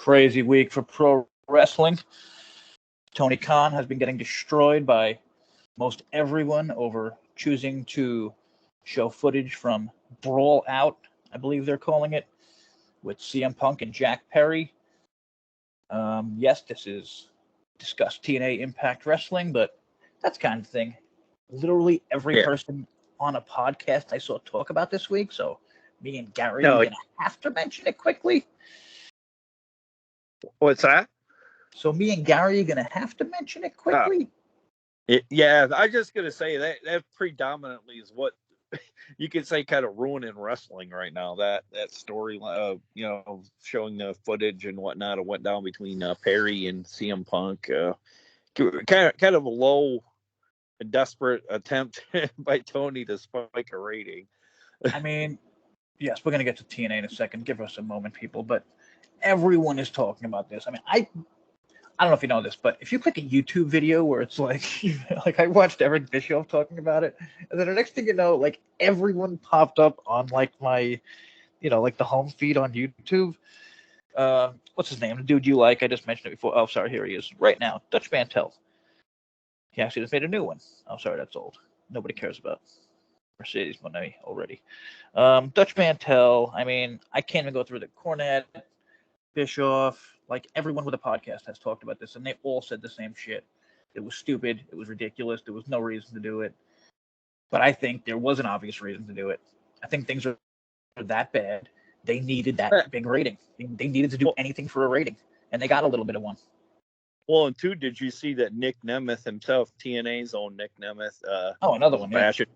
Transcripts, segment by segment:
Crazy week for pro wrestling. Tony Khan has been getting destroyed by most everyone over choosing to show footage from Brawl Out, I believe they're calling it, with CM Punk and Jack Perry. Yes, this is discuss TNA Impact Wrestling, but that's kind of thing. Literally every person on a podcast I saw talk about this week, so me and Gary are going to have to mention it quickly. What's that? So me and Gary are going to have to mention it quickly. I was just going to say that predominantly is what you could say kind of ruining wrestling right now. That story, showing the footage and whatnot of what down between Perry and CM Punk, kind of a low and desperate attempt by Tony to spike a rating. I mean, yes, we're going to get to TNA in a second. Give us a moment, people. But everyone is talking about this. I mean, I don't know if you know this, but if you click a YouTube video where it's like I watched Eric Bischoff talking about it, and then the next thing you know, like everyone popped up on like my, like the home feed on YouTube. What's his name? The dude you like? I just mentioned it before. Oh, sorry, here he is right now. Dutch Mantel. He actually just made a new one. Oh, sorry, that's old. Nobody cares about Mercedes Moné already. Dutch Mantel. I mean, I can't even go through the Cornette, Bischoff, like everyone with a podcast has talked about this, and they all said the same shit. It was stupid. It was ridiculous. There was no reason to do it. But I think there was an obvious reason to do it. I think things are that bad. They needed that big rating. They needed to do anything for a rating, and they got a little bit of one. Well, and two, did you see that Nick Nemeth himself, TNA's own Nick Nemeth? Another one. Fashion.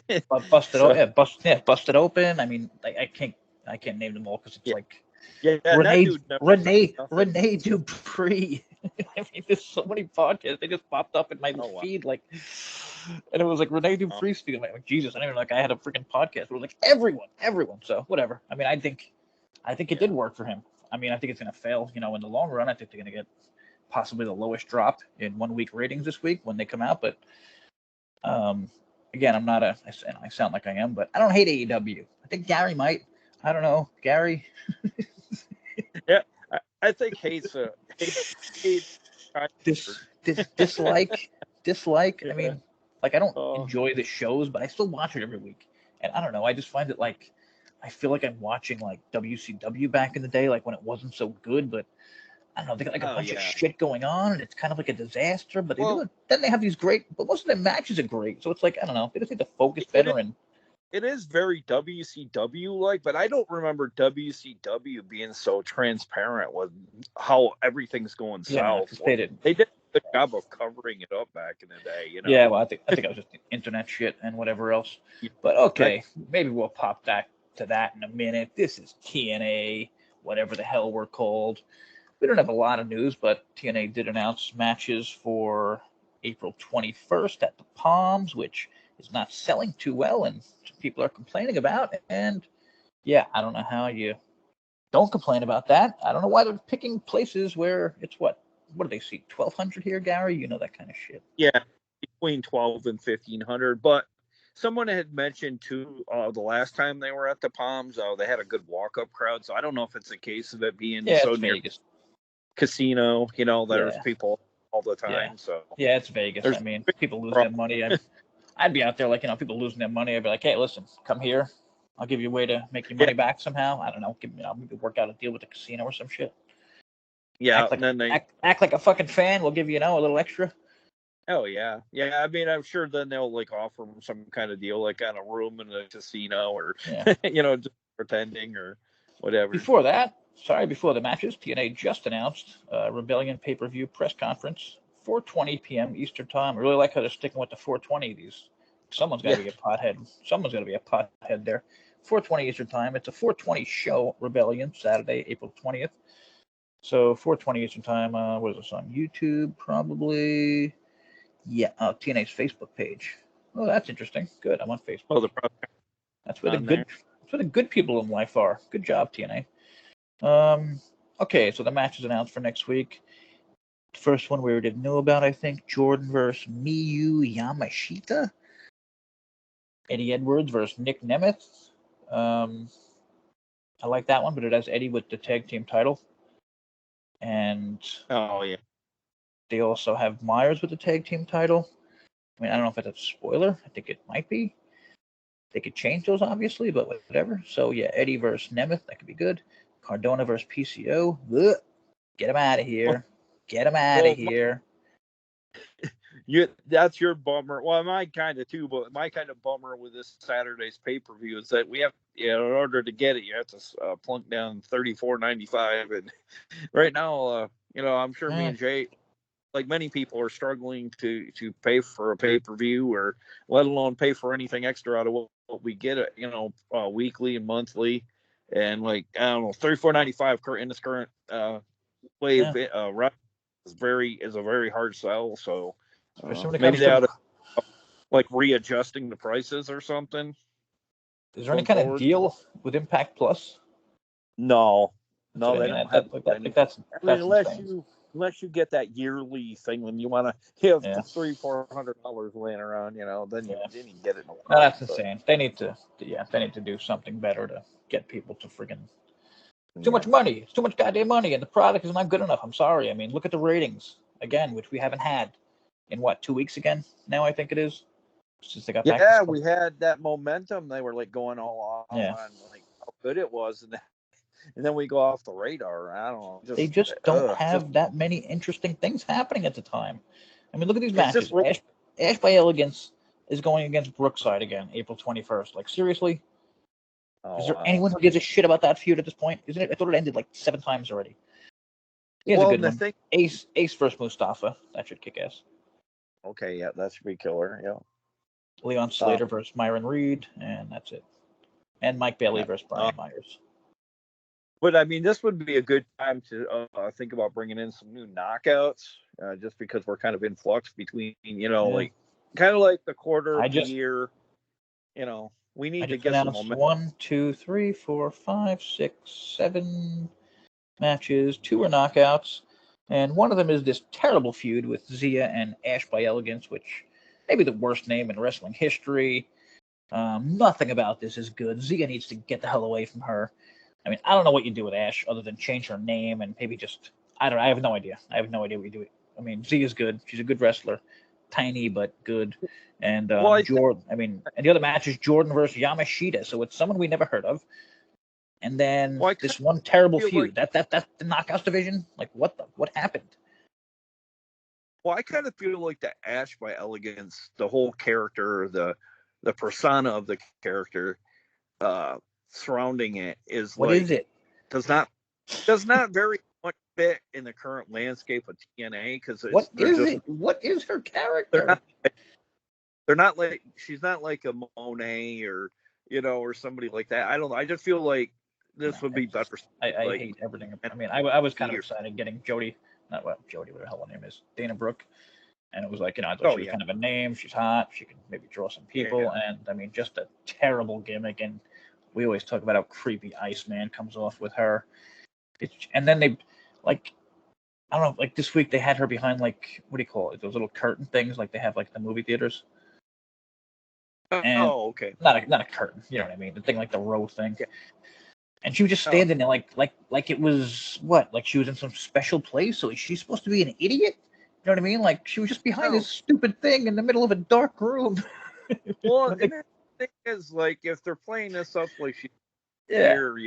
Yeah. Busted open. I mean, I can't name them all because it's like. Yeah, Renee Dupree. I mean, there's so many podcasts. They just popped up in my feed, and it was like Renee Dupree speaking. Like, Jesus, I didn't even know I had a freaking podcast. It was like everyone. So whatever. I mean, I think it did work for him. I mean, I think it's gonna fail. In the long run, I think they're gonna get possibly the lowest drop in 1 week ratings this week when they come out. But again, I'm not I sound like I am, but I don't hate AEW. I think Gary might. I don't know, Gary. Yeah, I think hate's dislike. Yeah. I mean, like I don't enjoy the shows, but I still watch it every week. And I don't know, I just find it like I feel like I'm watching like WCW back in the day, like when it wasn't so good. But I don't know, they got like a bunch of shit going on, and it's kind of like a disaster. But then they have these great, but most of their matches are great. So it's like I don't know, they just need to focus better and. It is very WCW-like, but I don't remember WCW being so transparent with how everything's going south. They did a good job of covering it up back in the day. Yeah, well, I think it was just internet shit and whatever else. Yeah. But okay, maybe we'll pop back to that in a minute. This is TNA, whatever the hell we're called. We don't have a lot of news, but TNA did announce matches for April 21st at the Palms, which is not selling too well, and people are complaining about. And yeah, I don't know how you don't complain about that. I don't know why they're picking places where it's what do they see? 1,200 here, Gary? You know that kind of shit. Yeah, between 1,200 and 1,500. But someone had mentioned too the last time they were at the Palms, they had a good walk-up crowd. So I don't know if it's a case of it being so near Vegas. Casino. There's people all the time. Yeah. So yeah, it's Vegas. I mean, people lose their money. I'd be out there like, people losing their money. I'd be like, hey, listen, come here. I'll give you a way to make your money back somehow. I don't know. Maybe work out a deal with the casino or some shit. Yeah. Act like a fucking fan. We'll give you, a little extra. Oh, yeah. Yeah, I mean, I'm sure then they'll, offer them some kind of deal, like on a room in a casino or, just pretending or whatever. Before the matches, TNA just announced Rebellion pay-per-view press conference. 4:20 p.m. Eastern Time. I really like how they're sticking with the 4:20. Someone's got to be a pothead. Someone's got to be a pothead there. 4:20 Eastern Time. It's a 4:20 show. Rebellion, Saturday, April 20th. So 4:20 Eastern Time. What is this on YouTube? Probably. Yeah. TNA's Facebook page. Oh, that's interesting. Good. I'm on Facebook. Oh, that's where the good people in life are. Good job, TNA. Okay, so the match is announced for next week. First one we already knew about, I think. Jordan versus Miyu Yamashita. Eddie Edwards versus Nick Nemeth. I like that one, but it has Eddie with the tag team title. And Oh, yeah. they also have Myers with the tag team title. I mean, I don't know if it's a spoiler. I think it might be. They could change those, obviously, but whatever. So, yeah, Eddie versus Nemeth. That could be good. Cardona versus PCO. Ugh. Get him out of here. Get him out of here. That's your bummer. Well, my kind of too, but my kind of bummer with this Saturday's pay-per-view is that we have, in order to get it, you have to plunk down $34.95, and right now, I'm sure me and Jay, like many people, are struggling to pay for a pay-per-view, or let alone pay for anything extra out of what we get, weekly and monthly, and like I don't know, $34.95 in this current wave is a very hard sell. So maybe they ought to like readjusting the prices or something. Is there any kind of deal with Impact Plus? No, they don't have that's unless you get that yearly thing when you want to have $300-400 laying around, then you get it. No, that's insane. They need to do something better to get people to friggin' too much money. It's too much goddamn money, and the product is not good enough. I'm sorry. I mean, look at the ratings again, which we haven't had in 2 weeks again. Now I think it is. Since they got back. Yeah, we had that momentum. They were like going all on like how good it was, and then we go off the radar. I don't know. They just don't have that many interesting things happening at the time. I mean, look at these matches. Ash by Elegance is going against Brookside again, April 21st. Like, seriously? Is there anyone who gives a shit about that feud at this point? Isn't it? I thought it ended like 7 times already. Here's a good one. Ace versus Mustafa. That should kick ass. Okay, yeah, that should be killer. Yeah. Leon Slater versus Myron Reed, and that's it. And Mike Bailey versus Brian Myers. But I mean, this would be a good time to think about bringing in some new knockouts, just because we're kind of in flux between, like kind of like the quarter of the year. We need to get some momentum. 1, 2, 3, 4, 5, 6, 7 matches. 2 are knockouts, and one of them is this terrible feud with Zia and Ash by Elegance, which may be the worst name in wrestling history. Nothing about this is good. Zia needs to get the hell away from her. I mean, I don't know what you do with Ash other than change her name and maybe just, I don't know. I have no idea. What you do. I mean, Zia's good. She's a good wrestler. Tiny, but good. And Jordan, and the other match is Jordan versus Yamashita. So it's someone we never heard of. And then this one terrible feud. That's the Knockouts division. Like, what happened? Well, I kind of feel like the Ash by Elegance, the whole character, the persona of the character, surrounding it is what like is it? Does not very much fit in the current landscape of TNA because what is her character? They're not like she's not like a Monet or or somebody like that. I don't know. I just feel like this would be better. I hate everything. I mean, I was kind of excited getting Jody, whatever the hell her name is, Dana Brooke. And it was like, I thought she was kind of a name. She's hot. She can maybe draw some people. And I mean, just a terrible gimmick. And we always talk about how creepy Iceman comes off with her. And then they, like, I don't know, like this week they had her behind, like, what do you call it? Those little curtain things, like they have, like, the movie theaters. Okay. Not a curtain, you know what I mean? The thing, like the row thing. Yeah. And she was just standing there, like it was what? Like she was in some special place. So is she supposed to be an idiot? You know what I mean? Like she was just behind this stupid thing in the middle of a dark room. Well, and the thing is, like, if they're playing this up like she's here,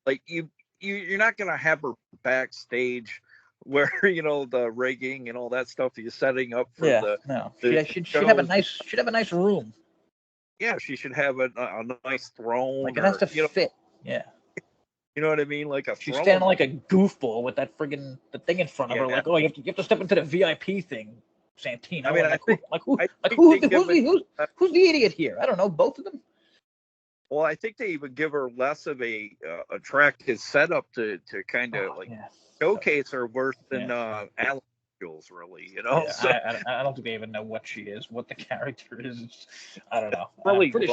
like you're not gonna have her backstage where the rigging and all that stuff you're setting up for she'd have a nice room. Yeah, she should have a nice throne. Like it has to fit. Yeah. You know what I mean? Like she's standing like a goofball with that friggin' the thing in front of her. Like, you have to step into the VIP thing, Santino. I mean, who's the idiot here? I don't know. Both of them. Well, I think they even give her less of a attractive setup to kind of showcase her worse than Alan Jules, really. Yeah, so, I don't think they even know what she is, what the character is. I don't know. Really, pretty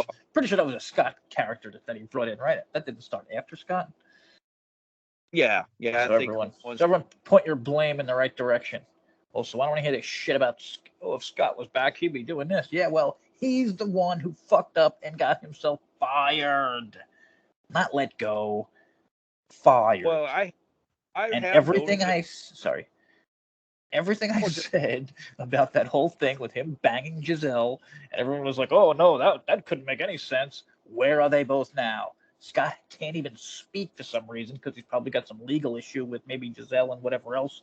sure that was a Scott character that he brought in, right? That didn't start after Scott. Yeah. So everyone point your blame in the right direction. Also, I don't want to hear this shit about, if Scott was back, he'd be doing this. Yeah, well, he's the one who fucked up and got himself fired. Not let go. Fired. Well, I and have everything noticed. everything I said about that whole thing with him banging Giselle, and everyone was like, "Oh no, that couldn't make any sense." Where are they both now? Scott can't even speak for some reason because he's probably got some legal issue with maybe Giselle and whatever else.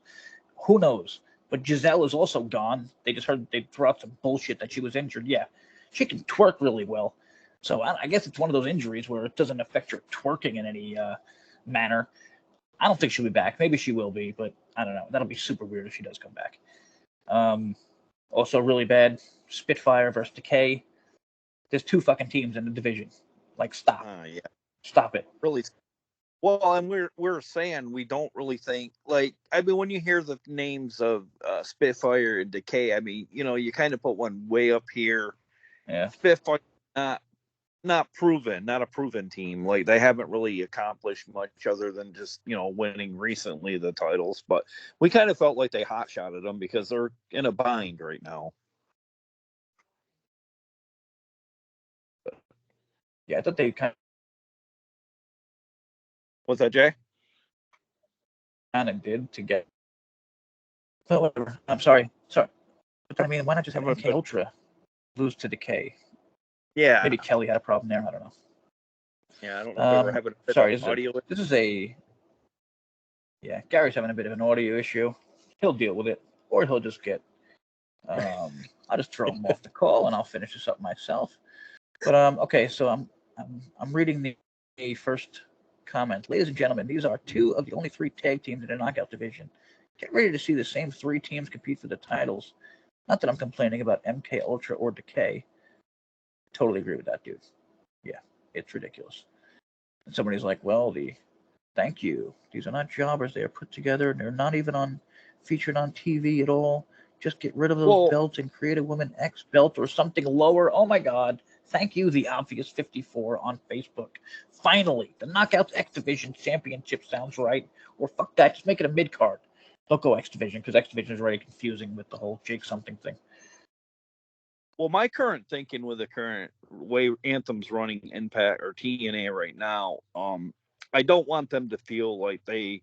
Who knows? But Giselle is also gone. They just heard they threw out some bullshit that she was injured. Yeah, she can twerk really well. So I guess it's one of those injuries where it doesn't affect your twerking in any manner. I don't think she'll be back. Maybe she will be, but I don't know. That'll be super weird if she does come back. Also, really bad, Spitfire versus Decay. There's 2 fucking teams in the division. Like, stop. Yeah. Stop it. Really. Well, and we're saying we don't really think, like, I mean, when you hear the names of Spitfire and Decay, I mean, you kind of put one way up here. Yeah. Spitfire, not a proven team. Like, they haven't really accomplished much other than just winning recently the titles. But we kind of felt like they hot-shotted them because they're in a bind right now. Yeah, I thought they kind What's that, Jay? of did to get. But whatever. I'm sorry. But I mean, why not just have MK Ultra lose to Decay? Yeah. Maybe Kelly had a problem there. I don't know. Yeah, I don't know if they were having a bit sorry, of audio. This is a. Yeah, Gary's having a bit of an audio issue. He'll deal with it, or he'll just get. I'll just throw him off the call, and I'll finish this up myself. But okay, so I'm reading the first comment. Ladies and gentlemen, these are 2 of the only 3 tag teams in the knockout division. Get ready to see the same 3 teams compete for the titles. Not that I'm complaining about MK Ultra or Decay. Totally agree with that, dude. Yeah, it's ridiculous. And somebody's like, well, thank you. These are not jobbers. They are put together, and they're not even featured on TV at all. Just get rid of those belts and create a Women X belt or something lower. Oh my God. Thank you, the obvious 54 on Facebook. Finally, the Knockouts X Division Championship sounds right. Or fuck that, just make it a mid-card. Don't go X Division, because X Division is already confusing with the whole Jake something thing. Well, my current thinking with the current way Anthem's running Impact or TNA right now, I don't want them to feel like they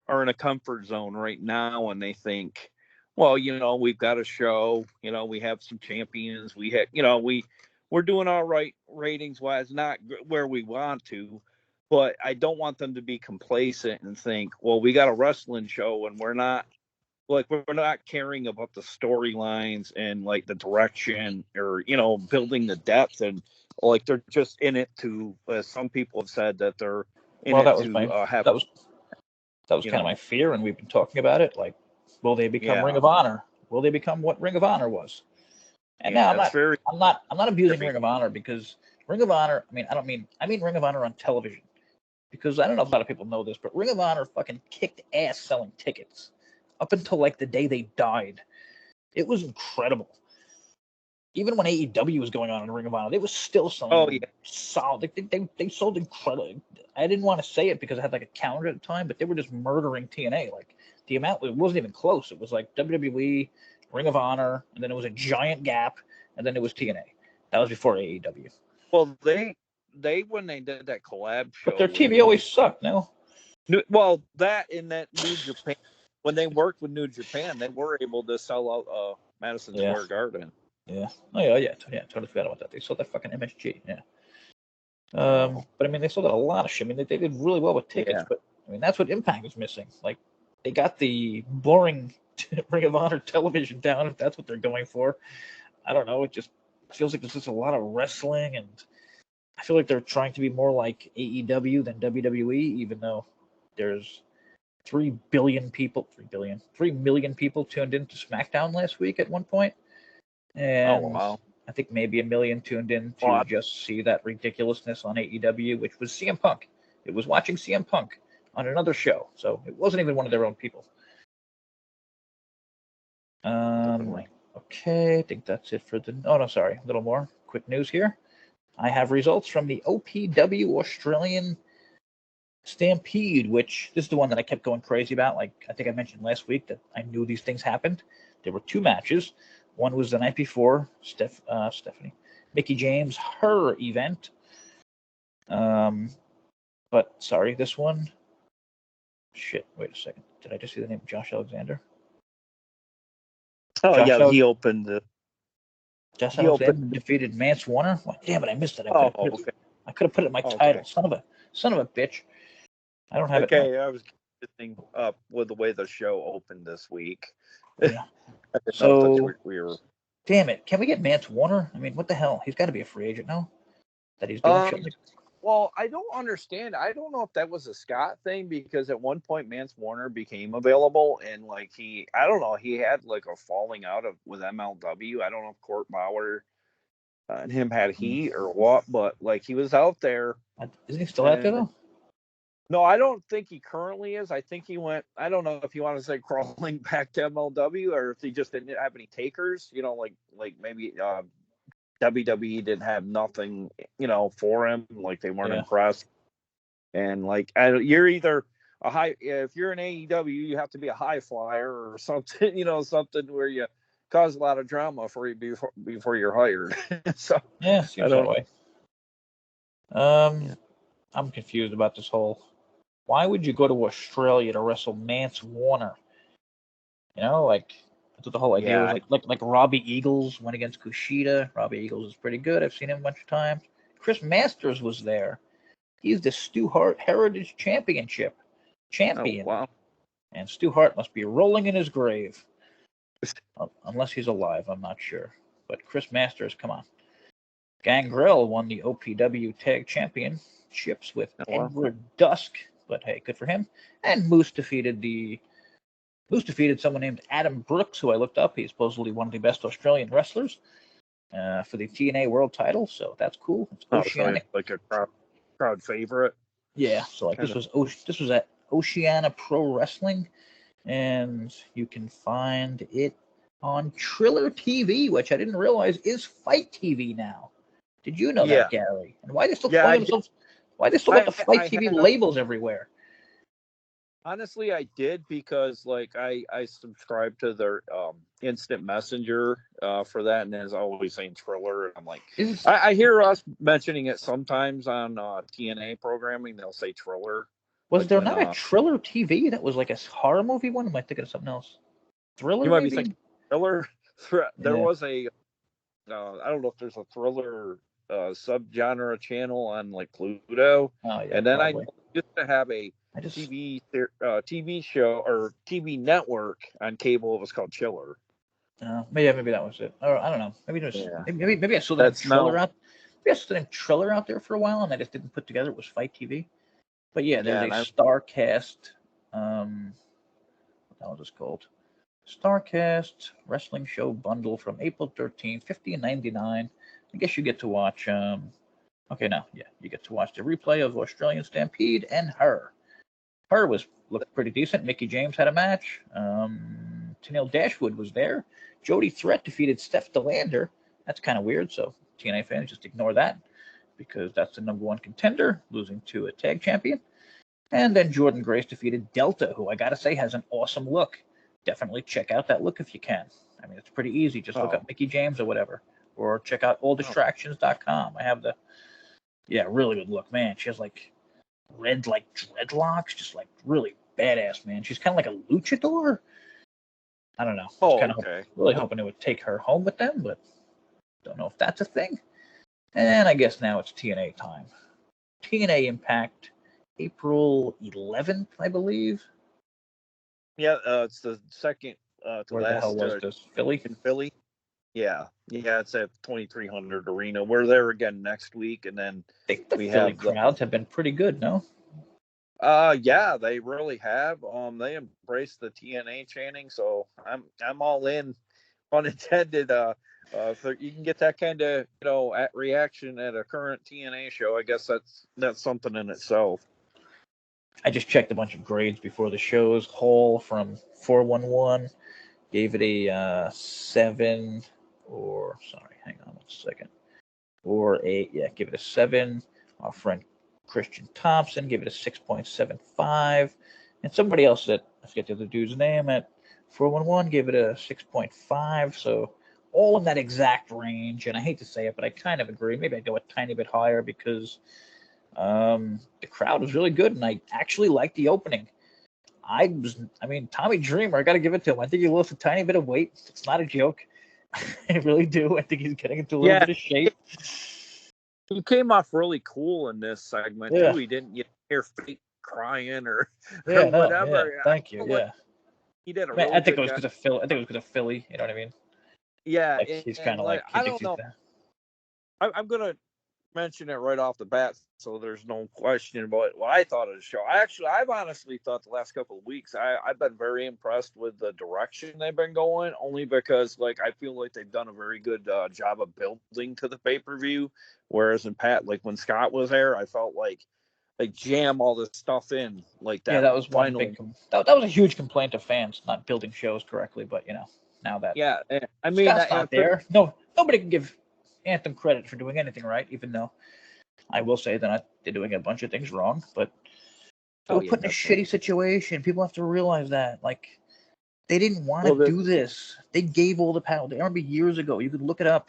are in a comfort zone right now and they think, well, we've got a show, we have some champions, we're doing all right ratings wise, not where we want to, but I don't want them to be complacent and think, well, we got a wrestling show and we're not caring about the storylines and like the direction or building the depth, and like they're just in it to, some people have said that they're in it to have. That was kind of my fear, and we've been talking about it. Like, will they become Ring of Honor? Will they become what Ring of Honor was? And now I'm not abusing Ring of Honor, because Ring of Honor. I mean Ring of Honor on television, because I don't know if a lot of people know this, but Ring of Honor fucking kicked ass selling tickets up until like the day they died. It was incredible. Even when AEW was going on in Ring of Honor, they was still selling solid. They sold incredible. I didn't want to say it because I had like a calendar at the time, but they were just murdering TNA. Like, the amount, it wasn't even close. It was like WWE, Ring of Honor, and then it was a giant gap, and then it was TNA. That was before AEW. Well, they when they did that collab show, but their TV always sucked. No. Well, that in that New Japan, when they worked with New Japan, they were able to sell out Madison Square Garden. Yeah. Oh yeah. Totally forgot about that. They sold that fucking MSG. Yeah. But I mean, they sold a lot of shit. I mean, they did really well with tickets, but I mean, that's what Impact is missing. Like, they got the boring Ring of Honor television down, if that's what they're going for. I don't know. It just feels like there's just a lot of wrestling, and I feel like they're trying to be more like AEW than WWE, even though there's 3 million people tuned into SmackDown last week at one point. And I think maybe 1 million tuned in to just see that ridiculousness on AEW, which was CM Punk. It was watching CM Punk on another show, so it wasn't even one of their own people. Okay, I think that's it for the... Oh, no, sorry. A little more quick news here. I have results from the OPW Australian Stampede, which this is the one that I kept going crazy about. Like, I think I mentioned last week that I knew these things happened. There were 2 matches. One was the night before Stephanie, Mickie James, her event. But sorry, this one Shit, wait a second. Did I just see the name Josh Alexander? Oh Josh yeah, Al- he opened the. Josh He Alexander opened. defeated Mance Warner. Well, damn it, I missed it. Oh, okay. I could have put it in my Okay. title. Son of a bitch. I don't have it. Okay, I was getting up with the way the show opened this week. Yeah. I didn't know if that's So, what we were. damn it. Can we get Mance Warner? I mean, what the hell? He's got to be a free agent now that he's doing shit like. Well, I don't understand. I don't know if that was a Scott thing because at one point Mance Warner became available and like I don't know, he had like a falling out with MLW. I don't know if Court Bauer and him had heat or what, but like he was out there. Isn't he still out there though? No, I don't think he currently is. I think he went. I don't know if you want to say crawling back to MLW or if he just didn't have any takers. You know, like maybe WWE didn't have nothing, for him. Like they weren't impressed. And like you're either a high. If you're an AEW, you have to be a high flyer or something. Something where you cause a lot of drama for you before you're hired. So yeah, seems that way. I'm confused about this whole. Why would you go to Australia to wrestle Mance Warner? Like I thought the whole idea was like Robbie Eagles went against Kushida. Robbie Eagles is pretty good. I've seen him a bunch of times. Chris Masters was there. He's the Stu Hart Heritage champion. Oh, wow. And Stu Hart must be rolling in his grave. Unless he's alive, I'm not sure. But Chris Masters, come on. Gangrel won the OPW Tag Championships with Edward Dusk. But hey, good for him. And Moose defeated someone named Adam Brooks, who I looked up. He's supposedly one of the best Australian wrestlers for the TNA World Title. So that's cool. It's Oceanic, like a crowd favorite. Yeah. So like this was at Oceania Pro Wrestling, and you can find it on Triller TV, which I didn't realize is Fight TV now. Did you know that, Gary? And why they still calling themselves? Why they still got the Fight TV labels everywhere? Honestly, I did because like I subscribed to their instant messenger for that, and it's always saying Triller. I'm like, I hear us mentioning it sometimes on TNA programming. They'll say Triller. Was there not a Triller TV that was like a horror movie one? Am I thinking of something else? Thriller? You might be thinking Thriller. There was a. I don't know if there's a Thriller subgenre channel on like Pluto. Oh, yeah, and then probably. I used to have a TV show or TV network on cable. It was called Chiller. Maybe that was it. Or I don't know. Maybe it was. Maybe I saw that Triller out. Maybe I saw that Triller out there for a while, and I just didn't put together it was Fight TV. But yeah, there's a StarCast. What the hell is this called? StarCast wrestling show bundle from April 13th, $15.99. I guess you get to watch. You get to watch the replay of Australian Stampede and Her. Her looked pretty decent. Mickey James had a match. Tenille Dashwood was there. Jody Threat defeated Steph DeLander. That's kind of weird. So TNA fans just ignore that because that's the number one contender, losing to a tag champion. And then Jordan Grace defeated Delta, who I got to say has an awesome look. Definitely check out that look if you can. I mean, it's pretty easy. Just look up Mickey James or whatever. Or check out alldistractions.com. I have really good look. Man, she has like red like dreadlocks, just like really badass, man. She's kind of like a luchador. I don't know. Really hoping it would take her home with them, but don't know if that's a thing. And I guess now it's TNA time. TNA Impact, April 11th, I believe. Yeah, it's the second to Where last. The hell was this? Philly? In Philly. Yeah, it's at 2300 Arena. We're there again next week, and then I think the Philly crowds have been pretty good, no? Yeah, they really have. They embrace the TNA chanting, so I'm all in, unintended. So you can get that kind of reaction at a current TNA show. I guess that's something in itself. I just checked a bunch of grades before the shows. Hall from 411 gave it a 7, or sorry, hang on 1 second, or 8. Yeah, give it a 7. Our friend Christian Thompson gave it a 6.75, and somebody else that I forget the other dude's name at 411 gave it a 6.5. So all in that exact range. And I hate to say it, but I kind of agree. Maybe I'd go a tiny bit higher because the crowd was really good, and I actually liked the opening. Tommy Dreamer, I got to give it to him. I think he lost a tiny bit of weight. It's not a joke. I really do. I think he's getting into a little bit of shape. He came off really cool in this segment Yeah. too. He didn't hear fake crying or No, whatever. Yeah. Thank you. Yeah. He did a I really think it good was job. because of Philly. I think it was because of Philly. You know what I mean? Yeah, Like, he's kind of like I don't know. I'm gonna mention it right off the bat, so there's no question about what I thought of the show. I've honestly thought the last couple of weeks I've been very impressed with the direction they've been going, only because like I feel like they've done a very good job of building to the pay-per-view. Whereas in like when Scott was there, I felt like they jam all this stuff in like that. Yeah, that was final. one big. That was a huge complaint of fans not building shows correctly. But now that I mean, Scott's not there, nobody can give Anthem credit for doing anything right. Even though I will say they're doing a bunch of things wrong, but they were put in a shitty situation. People have to realize that. Like, they didn't want to do this. They gave all the power. I remember years ago, you could look it up.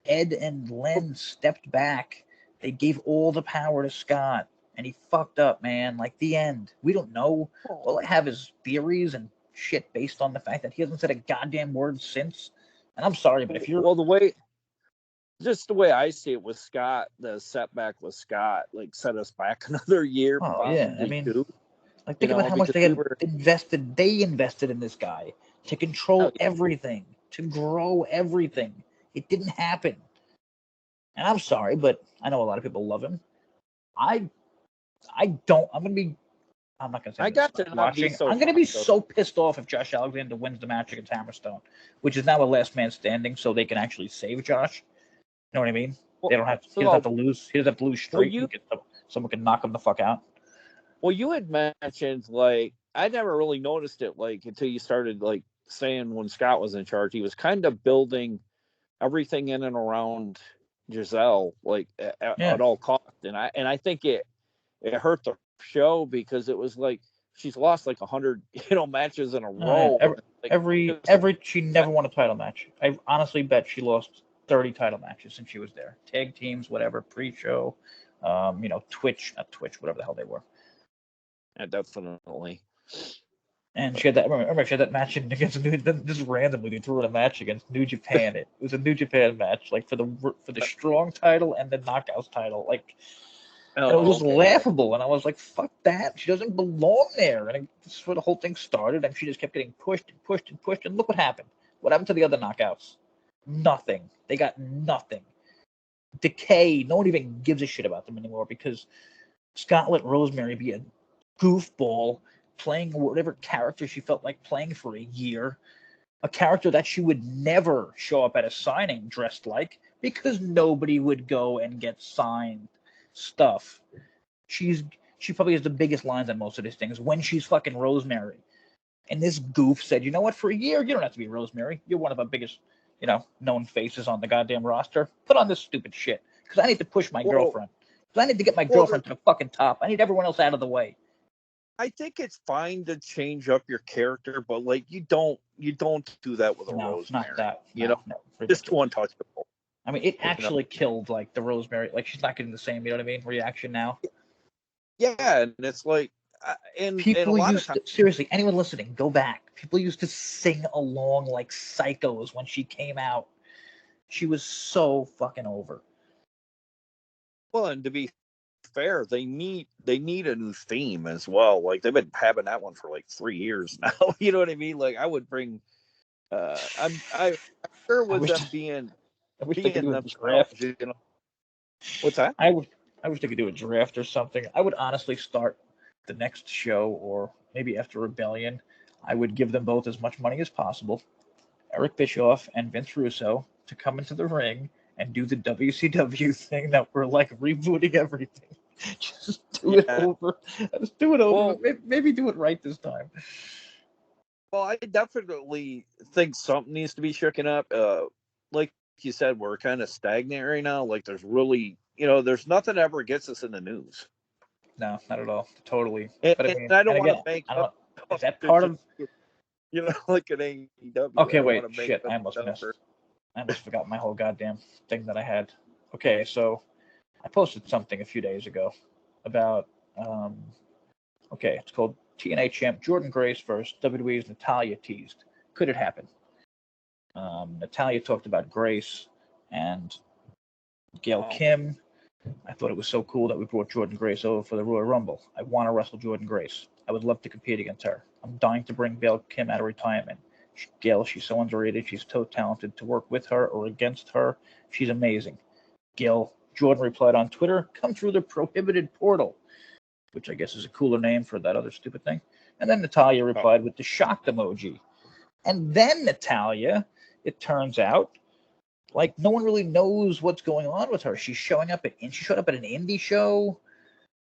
Ed and Len stepped back. They gave all the power to Scott, and he fucked up, man. Like, the end. We don't know. All I have is theories and shit based on the fact that he hasn't said a goddamn word since. And I'm sorry, but if you're... Well, the way I see it with Scott, the setback with Scott, like, set us back another year. Oh, yeah. I mean, two. Like, think about how much they had invested. They invested in this guy to control everything, to grow everything. It didn't happen. And I'm sorry, but I know a lot of people love him. I don't. I'm going to be... I'm not going to say I got to watching. I'm going to be so pissed off if Josh Alexander wins the match against Hammerstone, which is now a last man standing, so they can actually save Josh. You know what I mean? They don't have to. He doesn't have to lose. He doesn't have to lose straight. Someone can knock him the fuck out. Well, you had mentioned, like, I never really noticed it, like, until you started, like, saying when Scott was in charge, he was kind of building everything in and around Giselle, like, at all costs. And I think it hurt the show because it was like she's lost like 100, matches in a row. She never won a title match. I honestly bet she lost 30 title matches since she was there. Tag teams, whatever, pre-show, Twitch, whatever the hell they were. Yeah, definitely. And she had that. Remember, she had that match against just randomly they threw in a match against New Japan. It was a New Japan match, like for the strong title and the knockouts title. Like, it was just laughable. And I was like, "Fuck that! She doesn't belong there." And this is where the whole thing started. And she just kept getting pushed and pushed and pushed. And look what happened. What happened to the other knockouts? Nothing. They got nothing. Decay. No one even gives a shit about them anymore because Scott let Rosemary be a goofball playing whatever character she felt like playing for a year, a character that she would never show up at a signing dressed like because nobody would go and get signed stuff. She probably has the biggest lines on most of these things when she's fucking Rosemary. And this goof said, you know what, for a year, you don't have to be Rosemary. You're one of the biggest, known faces on the goddamn roster. Put on this stupid shit because I need to push my girlfriend. Because I need to get my girlfriend to the fucking top. I need everyone else out of the way. I think it's fine to change up your character, but like you don't do that with a Rosemary. Not that. Just too untouchable. I mean, it actually killed like the Rosemary. Like she's not getting the same, reaction now. Yeah, and it's like, people used to, seriously, anyone listening, go back. People used to sing along like psychos when she came out. She was so fucking over. Well, and to be fair, they need a new theme as well. Like they've been having that one for like 3 years now. You know what I mean? Like I would bring I'm sure with them being themselves, What's that? I wish they could do a draft or something. I would honestly start the next show, or maybe after Rebellion, I would give them both as much money as possible, Eric Bischoff and Vince Russo, to come into the ring and do the WCW thing that we're like rebooting everything. Just do it over. Just do it over. Well, maybe do it right this time. Well, I definitely think something needs to be shaken up. Like you said, we're kind of stagnant right now. Like there's really, there's nothing ever gets us in the news. No, not at all. Totally. But I don't want to make up. Is that part of? Like an AEW. Okay, wait. Shit, I almost forgot my whole goddamn thing that I had. Okay, so I posted something a few days ago about. Okay, it's called TNA champ Jordan Grace versus WWE's Natalya teased. Could it happen? Natalya talked about Grace and Gail Kim. I thought it was so cool that we brought Jordan Grace over for the Royal Rumble. I want to wrestle Jordan Grace. I would love to compete against her. I'm dying to bring Gail Kim out of retirement. Gail, she's so underrated. She's so talented. To work with her or against her, she's amazing. Gail, Jordan replied on Twitter, come through the prohibited portal, which I guess is a cooler name for that other stupid thing. And then Natalya replied with the shocked emoji. And then Natalya, it turns out, like no one really knows what's going on with her. She showed up at an indie show.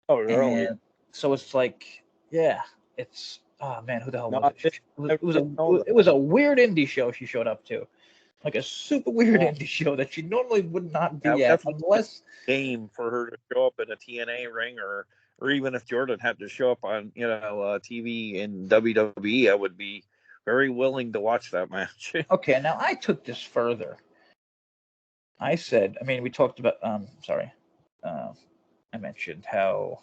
Oh, really? And so it's like, yeah, it's man, who the hell was it? It was a weird indie show she showed up to, like a super weird indie show that she normally would not be at unless game for her to show up in a TNA ring, or even if Jordan had to show up on TV in WWE, I would be very willing to watch that match. Okay, now I took this further. I said, we talked about, I mentioned how,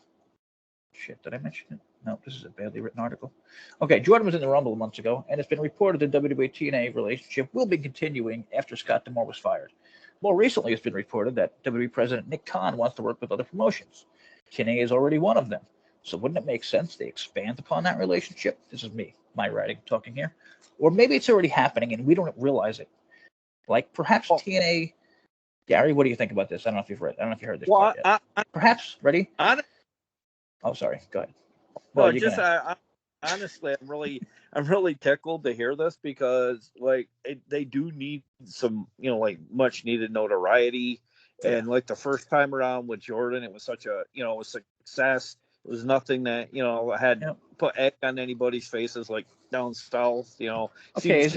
did I mention it? No, this is a badly written article. Okay, Jordan was in the Rumble months ago, and it's been reported the WWE TNA relationship will be continuing after Scott D'Amore was fired. More recently, it's been reported that WWE President Nick Khan wants to work with other promotions. TNA is already one of them. So wouldn't it make sense they expand upon that relationship? This is me, my writing, talking here. Or maybe it's already happening and we don't realize it. Like perhaps TNA... Gary, what do you think about this? I don't know if you've heard this. Well, yet. Perhaps. Ready? Oh, sorry. Go ahead. Well, honestly, I'm really tickled to hear this because they do need some, much needed notoriety. And like the first time around with Jordan, it was such a, a success. It was nothing that, had put egg on anybody's faces like down south, Okay,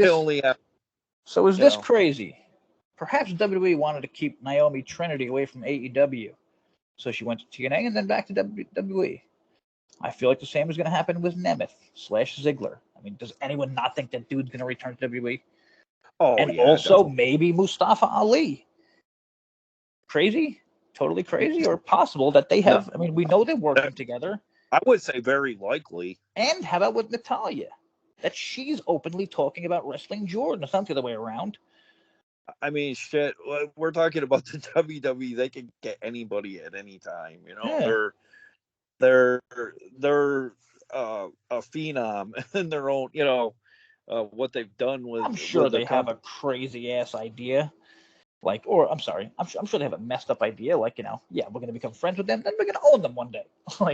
so is this crazy? Perhaps WWE wanted to keep Naomi Trinity away from AEW. So she went to TNA and then back to WWE. I feel like the same is going to happen with Nemeth / Ziggler. Does anyone not think that dude's going to return to WWE? Oh, and yeah, also definitely. Maybe Mustafa Ali. Crazy? Totally crazy? Or possible that they have... we know they're working together. I would say very likely. And how about with Natalya? That she's openly talking about wrestling Jordan. It's not the other way around. Shit. We're talking about the WWE. They can get anybody at any time. Yeah. They're a phenom in their own. What they've done with. I'm sure with they have a crazy ass idea. I'm sure they have a messed up idea. We're going to become friends with them, then we're going to own them one day.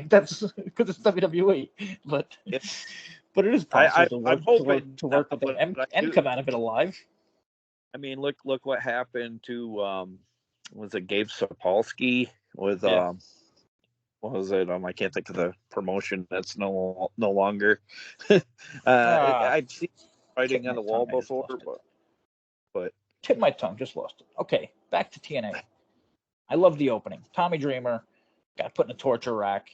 That's because it's WWE. But it is possible to work with them and come out of it alive. Look what happened to was it Gabe Sapolsky with what was it? I can't think of the promotion that's no longer. I'd seen writing on the wall before, but tip my tongue, just lost it. Okay, back to TNA. I love the opening. Tommy Dreamer got put in a torture rack.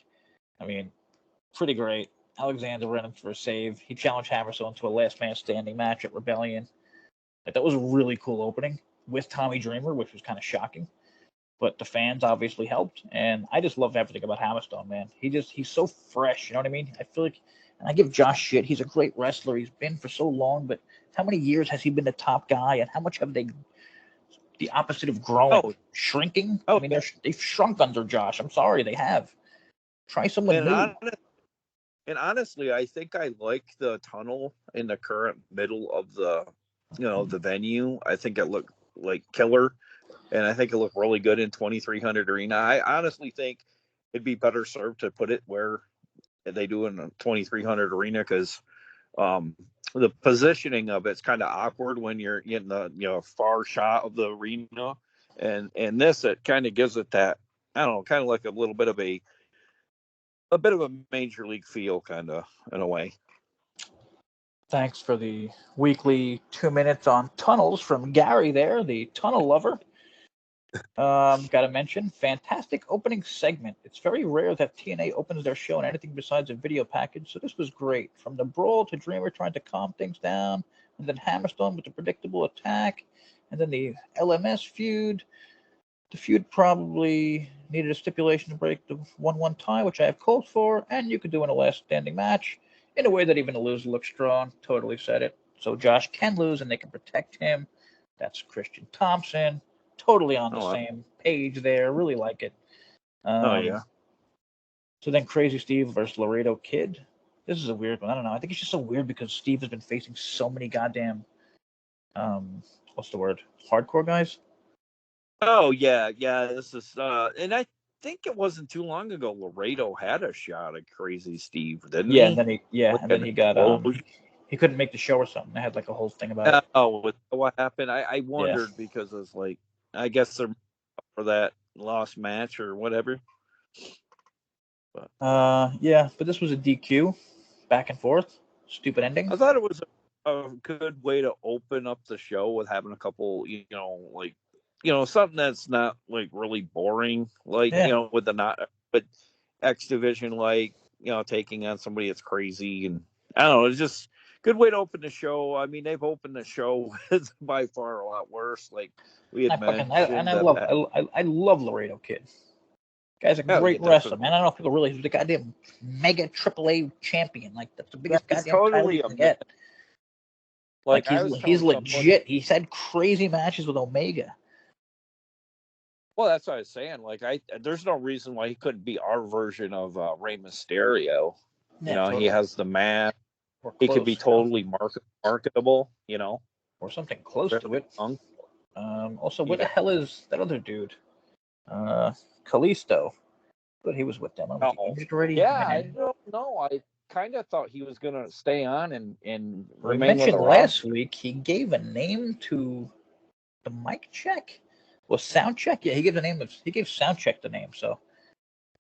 Pretty great. Alexander ran him for a save. He challenged Hammerstone to a last man standing match at Rebellion. That was a really cool opening with Tommy Dreamer, which was kind of shocking. But the fans obviously helped, and I just love everything about Hammerstone, man. He's so fresh, you know what I mean? I feel like, and I give Josh shit. He's a great wrestler. He's been for so long, but how many years has he been the top guy, and how much have they, the opposite of growing, shrinking? They've shrunk under Josh. I'm sorry, they have. Try someone new. And honestly, I think I like the tunnel in the current middle of the the venue. I think it looked like killer, and I think it looked really good in 2300 Arena. I honestly think it'd be better served to put it where they do in a 2300 Arena, because the positioning of it's kind of awkward when you're in the far shot of the arena, and this, it kind of gives it that, I don't know, kind of like a little bit of a major league feel, kind of, in a way. Thanks for the weekly 2 minutes on tunnels from Gary there, the tunnel lover. Got to mention, fantastic opening segment. It's very rare that TNA opens their show in anything besides a video package, so this was great. From the brawl to Dreamer trying to calm things down, and then Hammerstone with the predictable attack, and then the LMS feud. The feud probably needed a stipulation to break the 1-1 tie, which I have called for, and you could do in a last standing match. in a way that even a loser looks strong. Totally said it. So Josh can lose, and they can protect him. That's Christian Thompson. Totally on the same page there. Really like it. Yeah. So then Crazy Steve versus Laredo Kid. This is a weird one. I don't know. I think it's just so weird because Steve has been facing so many goddamn, what's the word? Hardcore guys. Oh yeah. This is, and I think it wasn't too long ago Laredo had a shot at Crazy Steve, didn't he? And then he got he couldn't make the show or something. They had like a whole thing about it. Oh, what happened? I wondered because it's like, I guess they're for that lost match or whatever. But this was a DQ, back and forth, stupid ending. I thought it was a good way to open up the show with having a couple, something that's not like really boring, like with the but X Division, like taking on somebody that's crazy, and I don't know, it's just good way to open the show. I mean, they've opened the show with by far a lot worse. Like we had mentioned, I love Laredo Kid. Guy's a great wrestler, man. I don't know if people realize he's the goddamn mega AAA champion. Like that's the biggest goddamn title you can get. Like he's legit. He's had crazy matches with Omega. Well, that's what I was saying. Like there's no reason why he couldn't be our version of Rey Mysterio. Totally. He has the mask. He could be totally marketable. Or something close to it. Also, where the hell is that other dude? Kalisto, but he was with them. Already? I don't know. I kind of thought he was gonna stay on and we mentioned last week he gave a name to the mic check. Well, sound check. Yeah, he gave sound check the name. So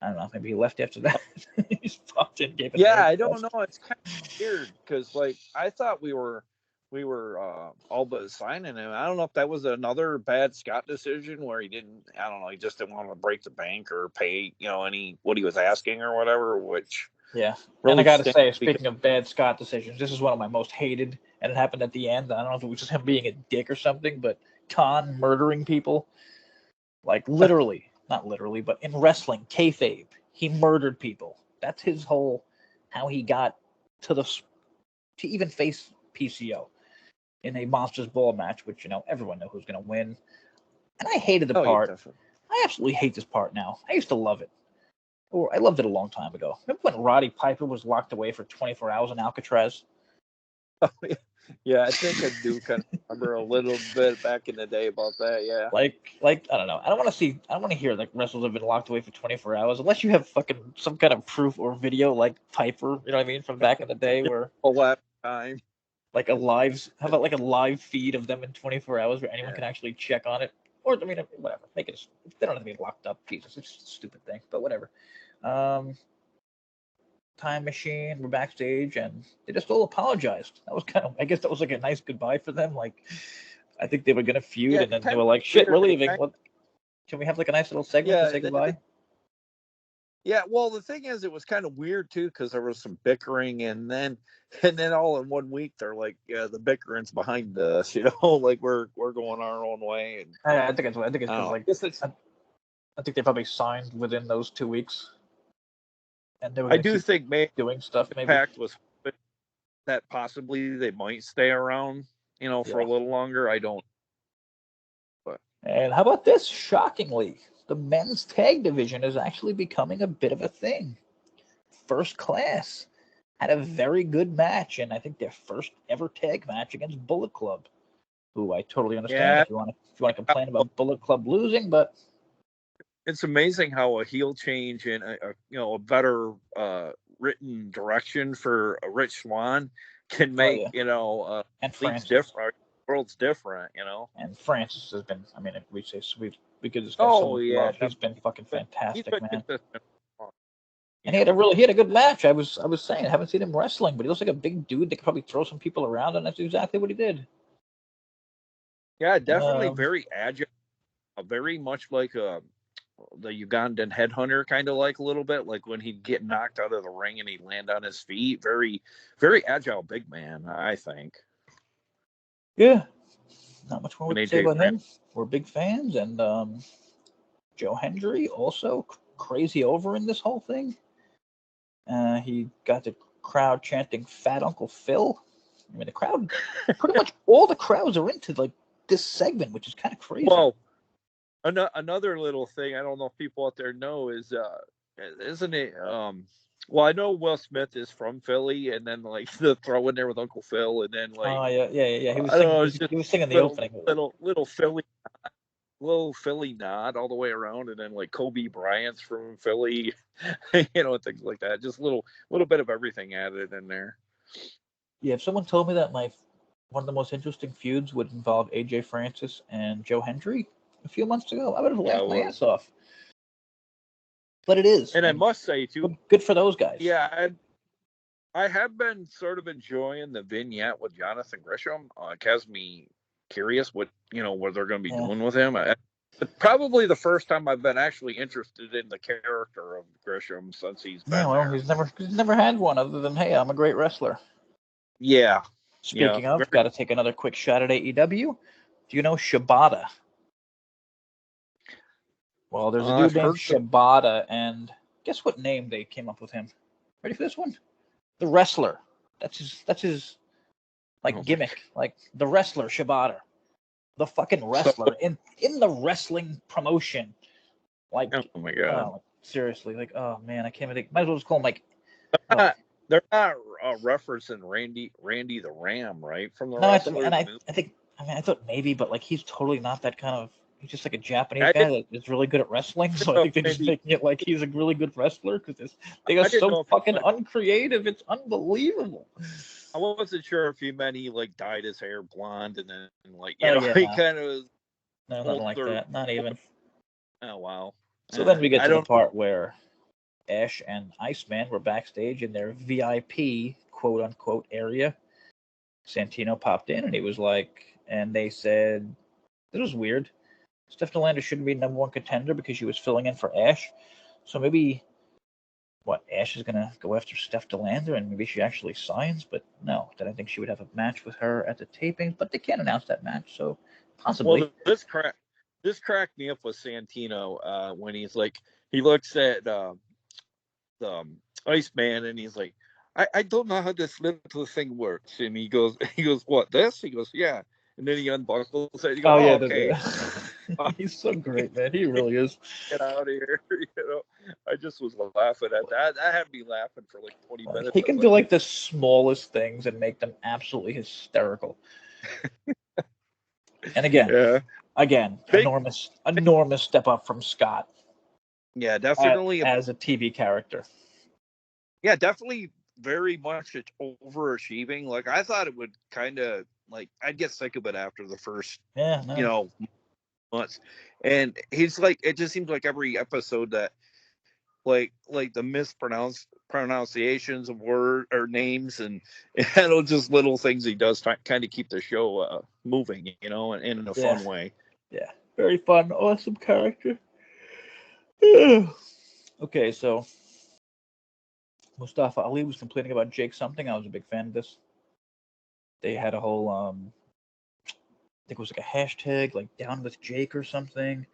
I don't know. Maybe he left after that. He's popped in. I don't know. It's kind of weird because like I thought we were all but signing him. I don't know if that was another bad Scott decision where he just didn't want to break the bank or pay, what he was asking or whatever, which really. And I got to say, speaking of bad Scott decisions, this is one of my most hated, and it happened at the end. I don't know if it was just him being a dick or something, but Khan murdering people, like literally, not literally, but in wrestling, kayfabe, he murdered people. That's his whole, how he got to even face PCO. In a Monsters Ball match, which everyone knows who's going to win, and I hated the part. I absolutely hate this part now. I used to love it, or I loved it a long time ago. Remember when Roddy Piper was locked away for 24 hours in Alcatraz? Oh yeah, I think I do kind of remember a little bit back in the day about that. Yeah, like I don't know. I don't want to hear like wrestlers have been locked away for 24 hours unless you have fucking some kind of proof or video like Piper. You know what I mean, from back in the day where all that time. Like how about like a live feed of them in 24 hours where anyone can actually check on it? Or, I mean, whatever. Make it, they don't have to be locked up. Jesus, it's just a stupid thing, but whatever. Time machine, we're backstage, and they just all apologized. That was I guess that was like a nice goodbye for them. Like, I think they were going to feud, and then they were like, shit, we're leaving. What? Can we have like a nice little segment to say goodbye? Yeah, well, the thing is, it was kind of weird too because there was some bickering, and then all in 1 week they're like, "Yeah, the bickering's behind us," like we're going our own way. And I think it's I think they probably signed within those 2 weeks, and they were. I do think maybe doing stuff. Maybe Impact was that possibly they might stay around, for a little longer. I don't. But and how about this? Shockingly, the men's tag division is actually becoming a bit of a thing. First Class had a very good match, and I think their first ever tag match against Bullet Club, who I totally understand if you want to complain about Bullet Club losing, but it's amazing how a heel change and a better written direction for a Rich Swann can make and Francis different. World's different, And Francis has been. I mean, we could discuss. Oh yeah, he's been fucking fantastic, man. And he had a good match. I was saying, I haven't seen him wrestling, but he looks like a big dude that could probably throw some people around, and that's exactly what he did. Yeah, definitely very agile, very much like the Ugandan headhunter, kind of like a little bit, like when he'd get knocked out of the ring and he'd land on his feet. Very, very agile big man, I think. Yeah. Not much more to say about him. We're big fans, and Joe Hendry also crazy over in this whole thing. He got the crowd chanting "Fat Uncle Phil." I mean, the crowd, pretty much all the crowds are into like this segment, which is kind of crazy. Well, another little thing I don't know if people out there know is, isn't it? Well, I know Will Smith is from Philly, and then like the throw in there with Uncle Phil, and then like, Oh yeah. He was I don't singing. know, it's just He was singing the little, opening. little Philly nod all the way around, and then like Kobe Bryant's from Philly, things like that. Just little bit of everything added in there. Yeah, if someone told me that one of the most interesting feuds would involve AJ Francis and Joe Hendry a few months ago, I would have laughed my ass off. But it is. And I must say, too, good for those guys. Yeah, I have been sort of enjoying the vignette with Jonathan Gresham. It has me curious what they're going to be doing with him. Probably the first time I've been actually interested in the character of Gresham since he's been there. He's never had one other than, hey, I'm a great wrestler. Yeah. Speaking of, got to take another quick shot at AEW. Do you know Shibata? Well, there's a dude named Shibata, and guess what name they came up with him? Ready for this one? The Wrestler. That's his gimmick. Like the Wrestler Shibata. The fucking wrestler in the wrestling promotion. Like, oh my god. Seriously, like, oh man, I can't even think. Might as well just call him like. They're not referencing Randy the Ram, right? From the I thought maybe, but like he's totally not that kind of. He's just like a Japanese guy that is really good at wrestling. So I think they're just making it like he's a really good wrestler because they are so fucking uncreative. It's unbelievable. I wasn't sure if he meant he like dyed his hair blonde and then like he kind of was. No, nothing like that. Not even. Oh wow. So then we get to the part where Ash and Iceman were backstage in their VIP quote unquote area. Santino popped in and he was like, and they said, this was weird. Steph DeLander shouldn't be number one contender because she was filling in for Ash. So maybe, Ash is going to go after Steph DeLander and maybe she actually signs? But no, then I think she would have a match with her at the taping. But they can't announce that match, so possibly. Well, this cracked me up with Santino when he's like, he looks at the Iceman and he's like, I don't know how this little thing works. And he goes, what, this? He goes, yeah. And then he unbuckles it. He goes, okay. He's so great, man. He really is. Get out of here. I just was laughing at that. That had me laughing for like 20 minutes. He can do like the smallest things and make them absolutely hysterical. And again, enormous step up from Scott. Yeah, definitely. As a TV character. Yeah, definitely very much overachieving. Like, I thought it would kind of, like, I'd get sick of it after the first, months. And he's like, it just seems like every episode that, like the pronunciations of word or names and just little things he does to kind of keep the show moving, and in a fun way. Yeah, very fun, awesome character. Okay, so Mustafa Ali was complaining about Jake something. I was a big fan of this. They had a whole, I think it was like a hashtag, like Down with Jake or something.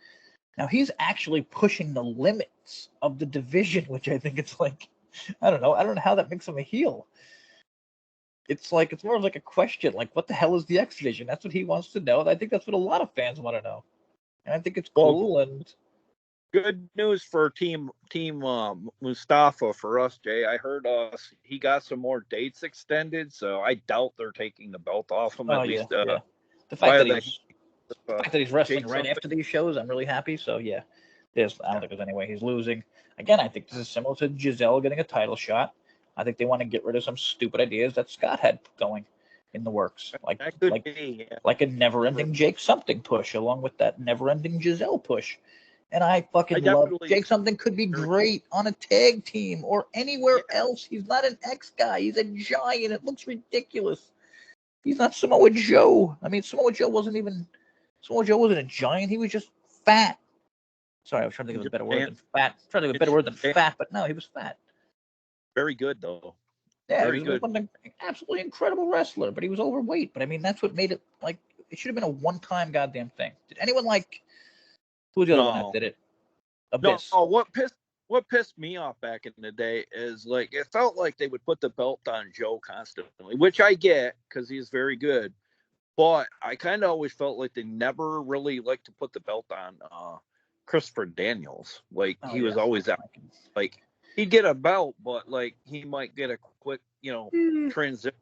Now he's actually pushing the limits of the division, which I think it's like, I don't know how that makes him a heel. It's like, it's more of like a question, like, what the hell is the X Division? That's what he wants to know. And I think that's what a lot of fans want to know. And I think it's cool. And good news for team Mustafa for us, Jay. I heard he got some more dates extended, so I doubt they're taking the belt off him. At least, The fact that he's wrestling right after these shows, I'm really happy. So yeah, I don't think there's any way he's losing. Again, I think this is similar to Giselle getting a title shot. I think they want to get rid of some stupid ideas that Scott had going in the works, like a never-ending Jake something push, along with that never-ending Giselle push. And I fucking love Jake something could be great on a tag team or anywhere else. He's not an X guy. He's a giant. It looks ridiculous. He's not Samoa Joe. I mean, Samoa Joe wasn't a giant. He was just fat. Sorry, I was trying to think of a better word than fat. Fat, but no, he was fat. Very good, though. Yeah, he was an absolutely incredible wrestler, but he was overweight. But I mean, that's what made it like, it should have been a one-time goddamn thing. Did anyone who was the other one that did it? Abyss. No, what what pissed me off back in the day is like it felt like they would put the belt on Joe constantly, which I get because he's very good. But I kind of always felt like they never really liked to put the belt on Christopher Daniels. Like Oh he yeah. was always out. Like he'd get a belt, but like he might get a quick, transition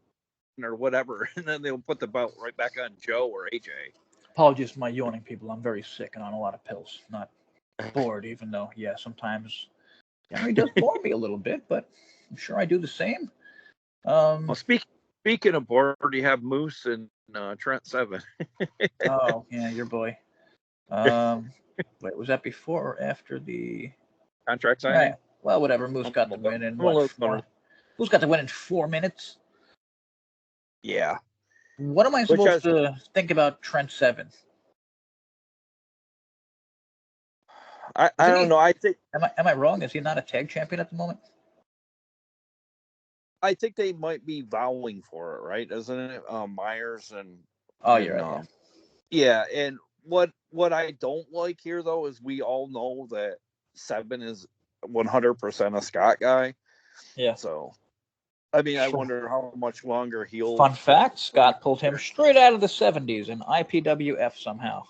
or whatever, and then they'll put the belt right back on Joe or AJ. Apologies for my yawning, people. I'm very sick and on a lot of pills. Not bored, even though, yeah, sometimes Gary does bore me a little bit, but I'm sure I do the same. Well, speaking of bored, you have Moose and Trent Seven. Oh yeah, your boy. Wait, was that before or after the Contract signing? Right. Well, whatever. Moose got the win in what? Moose got the win in 4 minutes. Yeah. What am I supposed to think about Trent Seven? I don't know. I think. Am I wrong? Is he not a tag champion at the moment? I think they might be vowing for it, right? Isn't it? Myers and. Oh, you're right. Yeah, and what I don't like here though is we all know that Seven is 100% a Scott guy. Yeah. So, I mean, I wonder how much longer he'll. Fun fact: Scott pulled him straight out of the '70s in IPWF somehow.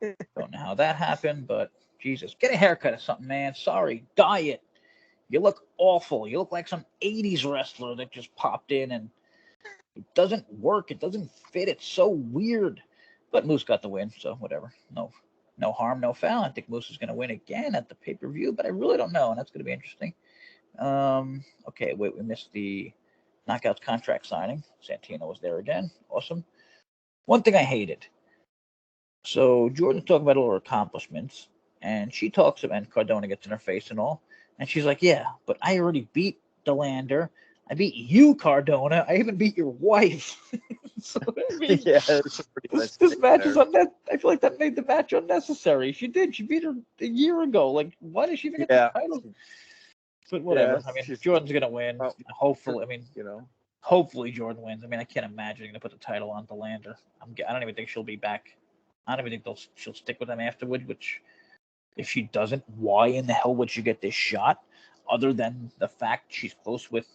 Don't know how that happened, but Jesus, get a haircut or something, man. Sorry, dye it. You look awful. You look like some '80s wrestler that just popped in and it doesn't work. It doesn't fit. It's so weird. But Moose got the win, so whatever. No harm, no foul. I think Moose is going to win again at the pay-per-view, but I really don't know, and that's going to be interesting. Okay, wait, we missed the Knockouts contract signing. Santino was there again. Awesome. One thing I hated. So Jordan's talking about all her accomplishments, and she talks about, and Cardona gets in her face and all, and she's like, yeah, but I already beat DeLander. I beat you, Cardona. I even beat your wife. So, I mean, yeah, this match is unnecessary. I feel like that made the match unnecessary. She did. She beat her a year ago. Like, why did she even get the title? But whatever. I mean, Jordan's gonna win. Hopefully, hopefully Jordan wins. I mean, I can't imagine they're gonna put the title on DeLander. I don't even think she'll be back. I don't even think she'll stick with them afterward. Which, if she doesn't, why in the hell would she get this shot? Other than the fact she's close with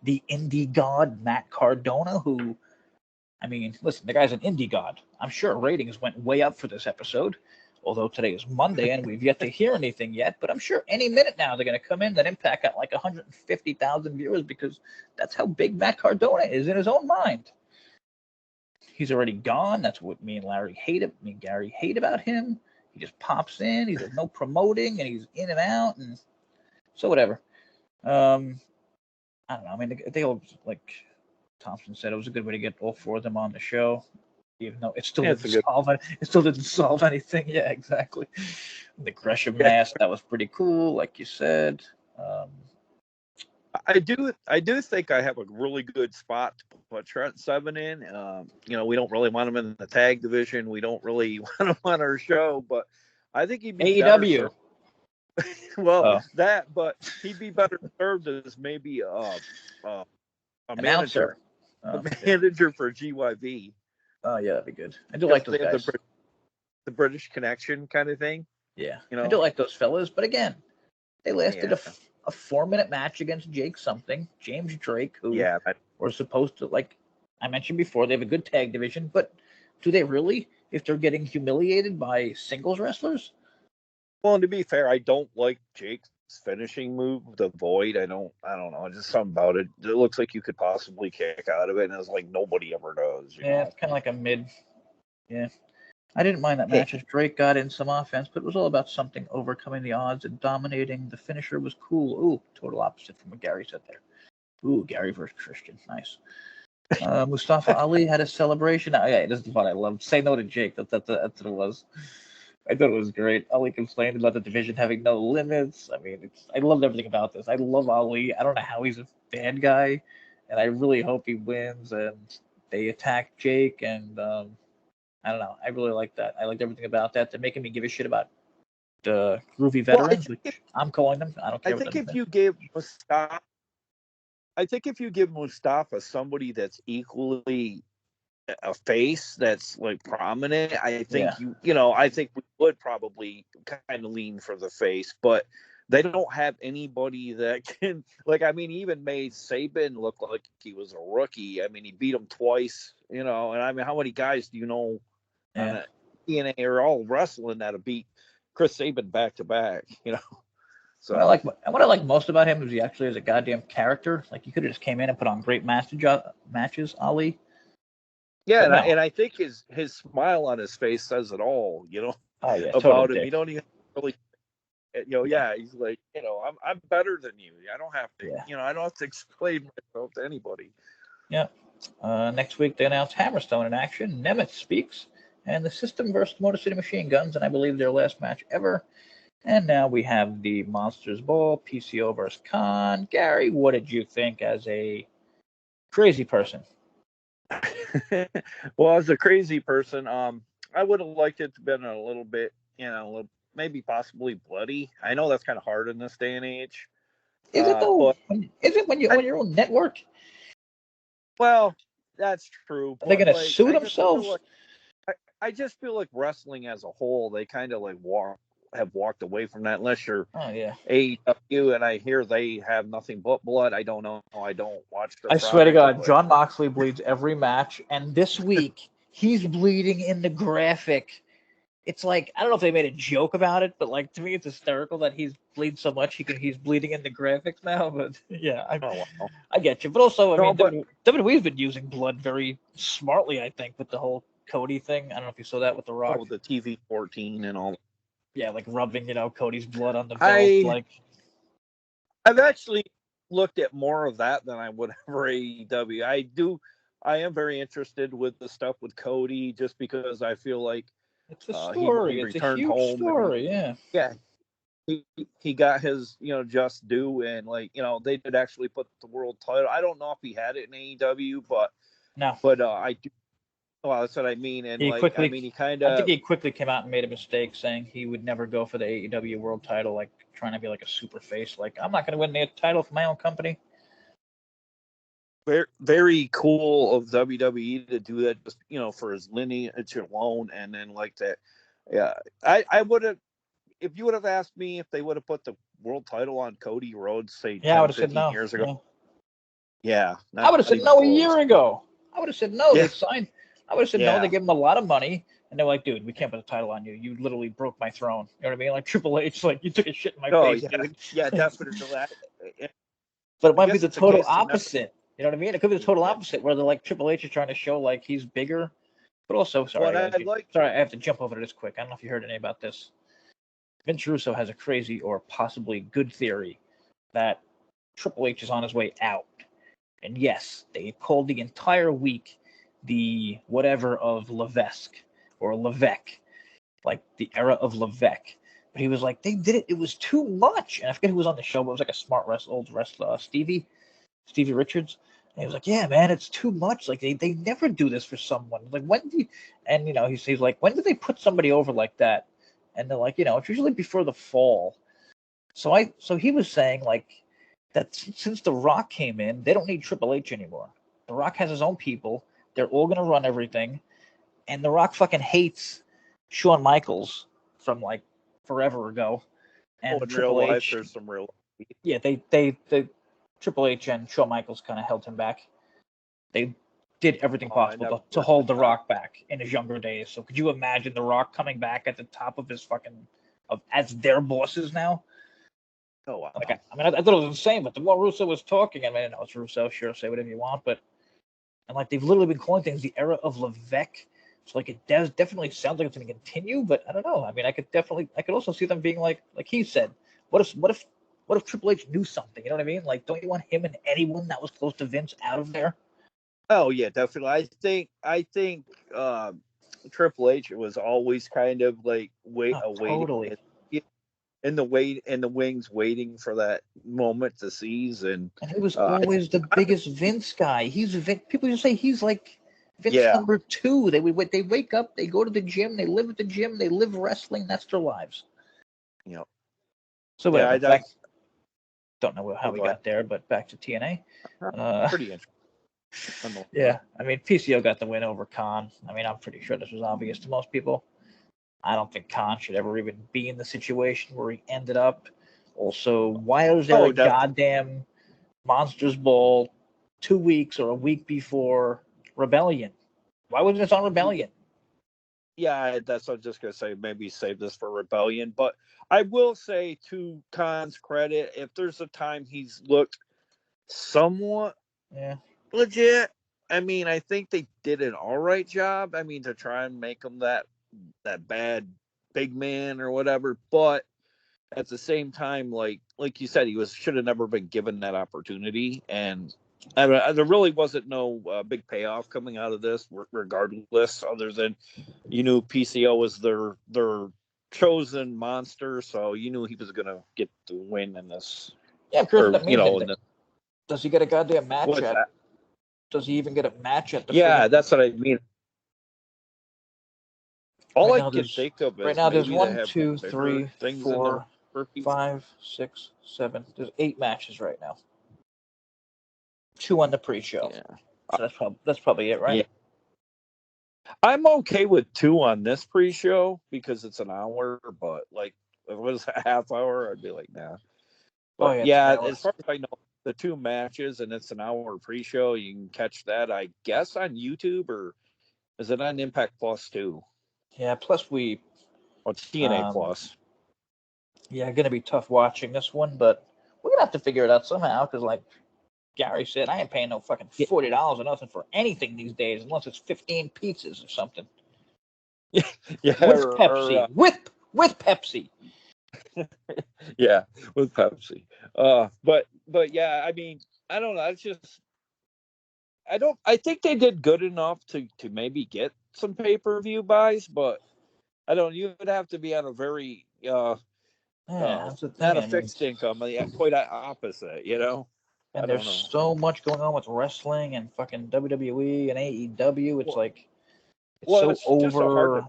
the indie god Matt Cardona, who, I mean, listen, the guy's an indie god. I'm sure ratings went way up for this episode, although today is Monday and we've yet to hear anything yet. But I'm sure any minute now they're going to come in. That Impact got like 150,000 viewers because that's how big Matt Cardona is in his own mind. He's already gone. That's what me and Gary hate about him. He just pops in. He does no promoting, and he's in and out, and so whatever. I don't know. I mean, they all, like Thompson said, it was a good way to get all four of them on the show, even though it still didn't solve anything. Yeah, exactly. The Gresham mask, that was pretty cool, like you said. I do think I have a really good spot to put Trent Seven in. We don't really want him in the tag division. We don't really want him on our show, but I think he'd be AEW. But he'd be better served as maybe a manager. A manager for GYV. Oh yeah, that'd be good. I do like those guys. The British Connection kind of thing. Yeah, I do like those fellas, but again, they lasted a 4-minute match against James Drake, who were supposed to, like I mentioned before, they have a good tag division, but do they really? If they're getting humiliated by singles wrestlers? Well, and to be fair, I don't like Jake's finishing move, the Void. I don't know, just something about it. It looks like you could possibly kick out of it, and it's like nobody ever does. You know? It's kind of like a mid. Yeah, I didn't mind that match as Drake got in some offense, but it was all about something overcoming the odds and dominating. The finisher was cool. Ooh, total opposite from what Gary said there. Ooh, Gary versus Christian, nice. Mustafa Ali had a celebration. Oh, yeah, this is what I love. Say no to Jake. That's what it was. I thought it was great. Ali complained about the division having no limits. I mean, I loved everything about this. I love Ali. I don't know how he's a bad guy, and I really hope he wins. And they attack Jake, and I don't know. I really like that. I liked everything about that. They're making me give a shit about the groovy veterans, which I'm calling them. I don't care. I think if you give Mustafa somebody that's equally a face that's like prominent, I think I think we would probably kind of lean for the face. But they don't have anybody that can, like, I mean, even made Saban look like he was a rookie. I mean, he beat him twice, and I mean, how many guys do you know on a TNA or all wrestling that have beat Chris Saban back to back, So what I like most about him is he actually is a goddamn character. Like, he could have just came in and put on great matches, Ali. yeah, and I think his smile on his face says it all, Oh yeah, about him. dick. You don't even really, yeah, he's like, I'm better than you. I don't have to, I don't have to explain myself to anybody. Yeah. Next week they announced Hammerstone in action. Nemeth speaks, and the System versus Motor City Machine Guns, and I believe their last match ever. And now we have the Monsters Ball, PCO versus Khan. Gary, what did you think as a crazy person? Well, as a crazy person, I would have liked it to have been a little bit, maybe possibly bloody. I know that's kind of hard in this day and age. Is it though? Is it when you're on your own network? Well, that's true. Are they going to sue themselves? I just feel like wrestling as a whole, they kind of like have walked away from that. Unless you're AEW, and I hear they have nothing but blood. I don't know. I don't watch their I swear to God, John Moxley bleeds every match, and this week he's bleeding in the graphic. It's like, I don't know if they made a joke about it, but like, to me it's hysterical that he's bleeding so much he's bleeding in the graphics now. But yeah, I get you. But also, I mean, WWE's been using blood very smartly, I think, with the whole Cody thing. I don't know if you saw that with The Rock. Oh, the TV 14 and all. Yeah, like rubbing, Cody's blood on the belt. I've actually looked at more of that than I would for AEW. I am very interested with the stuff with Cody, just because I feel like it's a story. It's a huge story. Yeah. He got his, just due, and they did actually put the world title. I don't know if he had it in AEW, but I do. Well, that's what I mean. And I think he quickly came out and made a mistake, saying he would never go for the AEW World Title, like trying to be like a super face. Like, I'm not going to win the title for my own company. Very, very cool of WWE to do that, just, for his lineage alone, and then like that. Yeah, I would have, if you would have asked me if they would have put the world title on Cody Rhodes, say 10, 15 years ago. Yeah. I would have said no a year ago. I would have said no. They signed. I would have said no. They gave him a lot of money, and they're like, "Dude, we can't put a title on you. You literally broke my throne." You know what I mean? Like Triple H, like, you took a shit in my face. Yeah, definitely. But it might be the total opposite. You know what I mean? It could be the total opposite, where they're like, Triple H is trying to show like he's bigger, but also sorry, I have to jump over to this quick. I don't know if you heard any about this. Vince Russo has a crazy or possibly good theory that Triple H is on his way out. And yes, they called the entire week the whatever of Levesque or Levesque, like the era of Levesque. But he was like, they did it. It was too much. And I forget who was on the show, but it was like a smart old wrestler, Stevie Richards. And he was like, yeah, man, it's too much. Like, they never do this for someone. Like, when do you, and, he's like, when did they put somebody over like that? And they're like, it's usually before the fall. So he was saying, like, that since The Rock came in, they don't need Triple H anymore. The Rock has his own people. They're all going to run everything. And The Rock fucking hates Shawn Michaels from, like, forever ago. And Triple H, life, there's some real... Yeah, they Triple H and Shawn Michaels kind of held him back. They did everything possible to hold The Rock back in his younger days. So could you imagine The Rock coming back at the top of his fucking... as their bosses now? Oh, wow. Like, I thought it was insane, but the more Russo was talking, it's Russo, sure, say whatever you want, but... And, like, they've literally been calling things the era of Levesque. So, like, it does definitely sound like it's going to continue, but I don't know. I mean, I could also see them being like he said, what if Triple H knew something? You know what I mean? Like, don't you want him and anyone that was close to Vince out of there? Oh yeah, definitely. I think Triple H was always kind of like waiting in the wings, waiting for that moment to seize. And he was always the biggest Vince guy. People just say he's like Vince number 2. They wake up, they go to the gym, they live at the gym, they live wrestling. That's their lives. So whatever. I don't know how we got there, but back to TNA. Pretty interesting. Yeah, I mean, PCO got the win over Khan. I mean, I'm pretty sure this was obvious to most people. I don't think Khan should ever even be in the situation where he ended up. Also, why is there a goddamn Monsters Ball 2 weeks or a week before Rebellion? Why wasn't it on Rebellion? Yeah, that's what I was just going to say. Maybe save this for Rebellion. But I will say, to Khan's credit, if there's a time he's looked somewhat legit, I mean, I think they did an all right job. I mean, to try and make him that bad big man or whatever. But at the same time, like you said, he should have never been given that opportunity. And there really wasn't no big payoff coming out of this, regardless, other than PCO was their chosen monster, so you knew he was going to get the win in this. Yeah, of course. Does he get a goddamn match at? Does he even get a match at the? Yeah, that's what I mean. All I can think of is right now there's 1, 2, 3, 4, 5, 6, 7. There's 8 matches right now. 2 on the pre-show. Yeah. So that's probably it, right? Yeah. I'm okay with 2 on this pre-show because it's an hour, but like if it was a half hour, I'd be like, nah. But as far as I know, the 2 matches and it's an hour pre-show, you can catch that, I guess, on YouTube, or is it on Impact Plus too? Yeah, plus TNA Plus. Yeah, going to be tough watching this one, but we're going to have to figure it out somehow because, like Gary said, I ain't paying no fucking $40 or nothing for anything these days unless it's 15 pizzas or something. Yeah, with Pepsi. With Pepsi. Yeah, with Pepsi. But yeah, I mean, I don't know. It's just I think they did good enough to maybe get some pay-per-view buys, but I don't. You would have to be on a very not a fixed income, quite opposite, And there's so much going on with wrestling and fucking WWE and AEW. It's it's over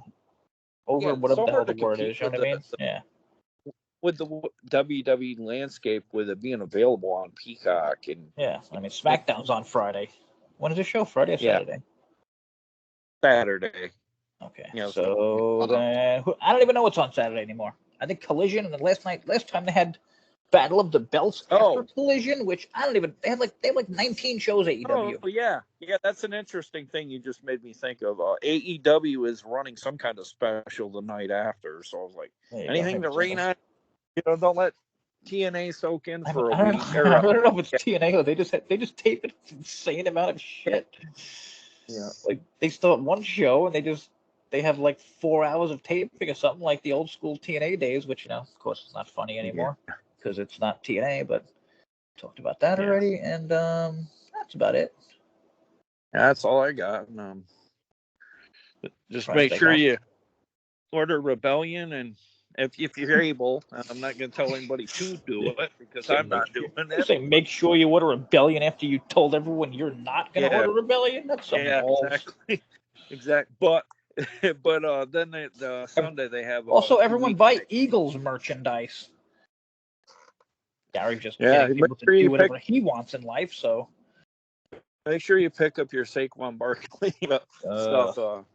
whatever the hell the word is. You know what I mean? Yeah. With the WWE landscape, with it being available on Peacock and I mean, SmackDown's on Friday. When is the show? Friday or Saturday? Saturday. Okay. So then, I don't even know what's on Saturday anymore. I think Collision, and then last time they had Battle of the Belts after Collision, which I don't even. They have like 19 shows AEW. Oh yeah. That's an interesting thing you just made me think of. AEW is running some kind of special the night after, so I was like, anything to rain on. Don't let TNA soak in for a week. I don't know if it's TNA. They just tape an insane amount of shit. Yeah, like they still have one show and they have like 4 hours of taping or something, like the old school TNA days, which of course it's not funny anymore because it's not TNA. But talked about that already, and that's about it. That's all I got. Just make sure you order Rebellion, and if you're able, I'm not going to tell anybody to do it because I'm not doing it. Say make sure you order Rebellion after you told everyone you're not going to order Rebellion. That's some balls. Exactly. But then the Sunday they have also everyone buy Eagles merchandise. Gary's just getting people to do whatever he wants in life. So make sure you pick up your Saquon Barkley stuff.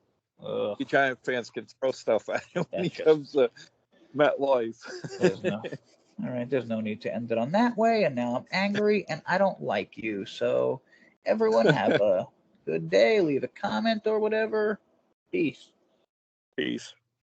You Giant fans can throw stuff at him when he comes to MetLife. All right, there's no need to end it on that way. And now I'm angry and I don't like you. So everyone have a good day. Leave a comment or whatever. Peace.